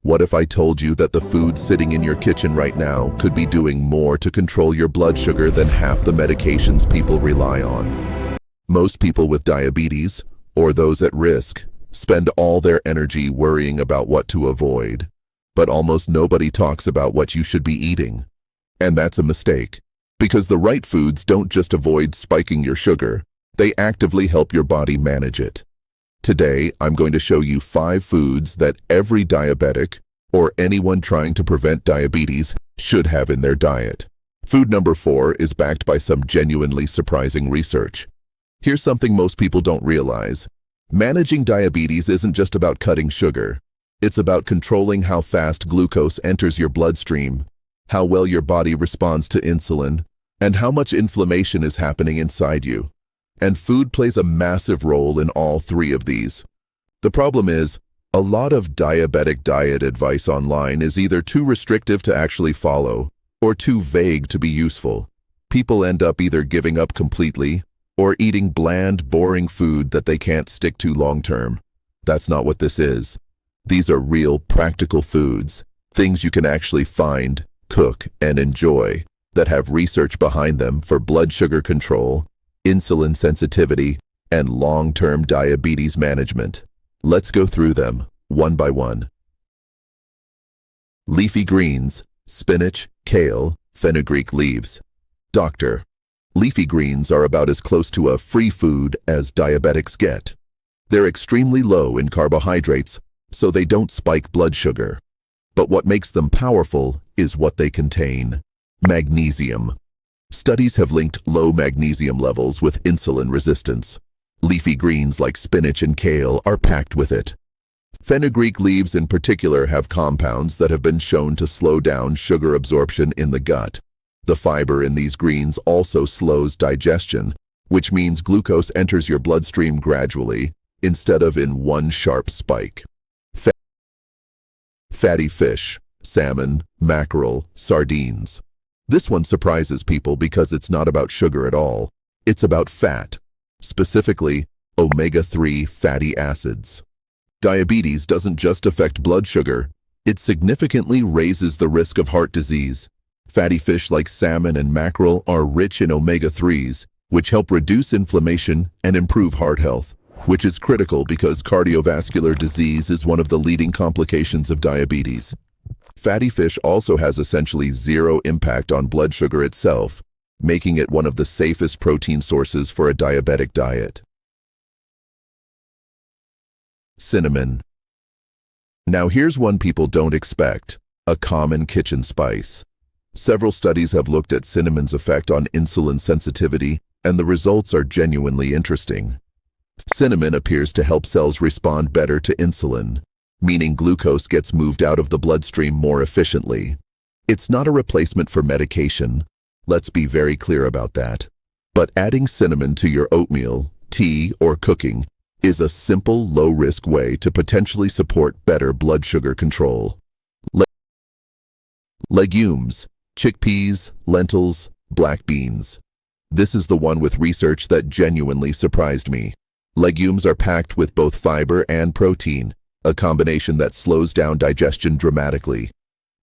What if I told you that the food sitting in your kitchen right now could be doing more to control your blood sugar than half the medications people rely on? Most people with diabetes, or those at risk, spend all their energy worrying about what to avoid. But almost nobody talks about what you should be eating. And that's a mistake, because the right foods don't just avoid spiking your sugar, they actively help your body manage it. Today, I'm going to show you 5 foods that every diabetic, or anyone trying to prevent diabetes, should have in their diet. Food number 4 is backed by some genuinely surprising research. Here's something most people don't realize. Managing diabetes isn't just about cutting sugar. It's about controlling how fast glucose enters your bloodstream, how well your body responds to insulin, and how much inflammation is happening inside you. And food plays a massive role in all 3 of these. The problem is, a lot of diabetic diet advice online is either too restrictive to actually follow or too vague to be useful. People end up either giving up completely or eating bland, boring food that they can't stick to long-term. That's not what this is. These are real, practical foods, things you can actually find, cook, and enjoy that have research behind them for blood sugar control, insulin sensitivity, and long-term diabetes management. Let's go through them, one by one. Leafy greens, spinach, kale, fenugreek leaves. Doctor, leafy greens are about as close to a free food as diabetics get. They're extremely low in carbohydrates, so they don't spike blood sugar. But what makes them powerful is what they contain: magnesium. Studies have linked low magnesium levels with insulin resistance. Leafy greens like spinach and kale are packed with it. Fenugreek leaves in particular have compounds that have been shown to slow down sugar absorption in the gut. The fiber in these greens also slows digestion, which means glucose enters your bloodstream gradually instead of in one sharp spike. Fatty fish, salmon, mackerel, sardines. This one surprises people because it's not about sugar at all. It's about fat, specifically omega-3 fatty acids. Diabetes doesn't just affect blood sugar, it significantly raises the risk of heart disease. Fatty fish like salmon and mackerel are rich in omega-3s, which help reduce inflammation and improve heart health, which is critical because cardiovascular disease is one of the leading complications of diabetes. Fatty fish also has essentially zero impact on blood sugar itself, making it one of the safest protein sources for a diabetic diet. Cinnamon. Now here's one people don't expect, a common kitchen spice. Several studies have looked at cinnamon's effect on insulin sensitivity, and the results are genuinely interesting. Cinnamon appears to help cells respond better to insulin, meaning glucose gets moved out of the bloodstream more efficiently. It's not a replacement for medication, let's be very clear about that. But adding cinnamon to your oatmeal, tea, or cooking is a simple, low-risk way to potentially support better blood sugar control. Legumes, chickpeas, lentils, black beans. This is the one with research that genuinely surprised me. Legumes are packed with both fiber and protein, a combination that slows down digestion dramatically.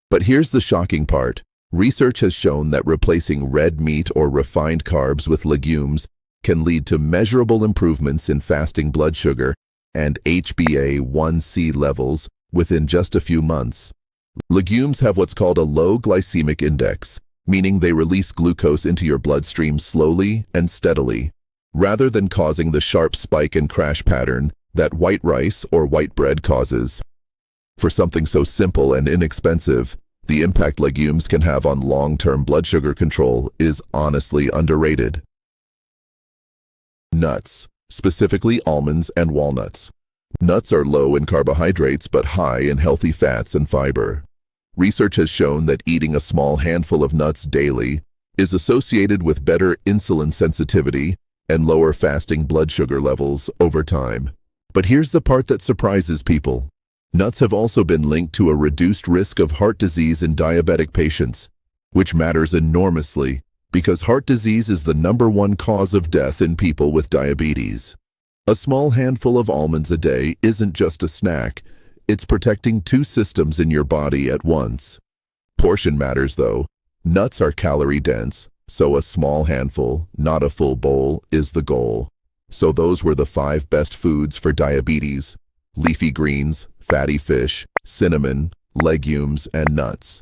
But here's the shocking part. Research has shown that replacing red meat or refined carbs with legumes can lead to measurable improvements in fasting blood sugar and HbA1c levels within just a few months. Legumes have what's called a low glycemic index, meaning they release glucose into your bloodstream slowly and steadily, rather than causing the sharp spike and crash pattern that white rice or white bread causes. For something so simple and inexpensive, the impact legumes can have on long-term blood sugar control is honestly underrated. Nuts, specifically almonds and walnuts. Nuts are low in carbohydrates but high in healthy fats and fiber. Research has shown that eating a small handful of nuts daily is associated with better insulin sensitivity and lower fasting blood sugar levels over time. But here's the part that surprises people. Nuts have also been linked to a reduced risk of heart disease in diabetic patients, which matters enormously because heart disease is the #1 cause of death in people with diabetes. A small handful of almonds a day isn't just a snack, It's protecting two systems in your body at once. Portion matters though. Nuts are calorie-dense, so a small handful, not a full bowl, is the goal. So those were the 5 best foods for diabetes: leafy greens, fatty fish, cinnamon, legumes, and nuts.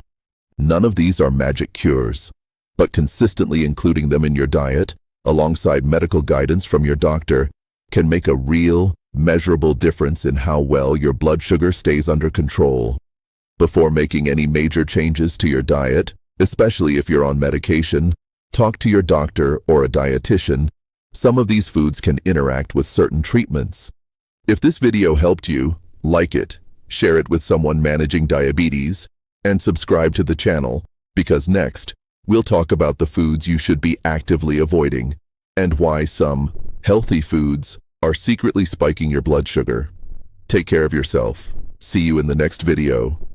None of these are magic cures, but consistently including them in your diet, alongside medical guidance from your doctor, can make a real, measurable difference in how well your blood sugar stays under control. Before making any major changes to your diet, especially if you're on medication, talk to your doctor or a dietitian. Some of these foods can interact with certain treatments. If this video helped you, like it, share it with someone managing diabetes, and subscribe to the channel, because next, we'll talk about the foods you should be actively avoiding, and why some healthy foods are secretly spiking your blood sugar. Take care of yourself. See you in the next video.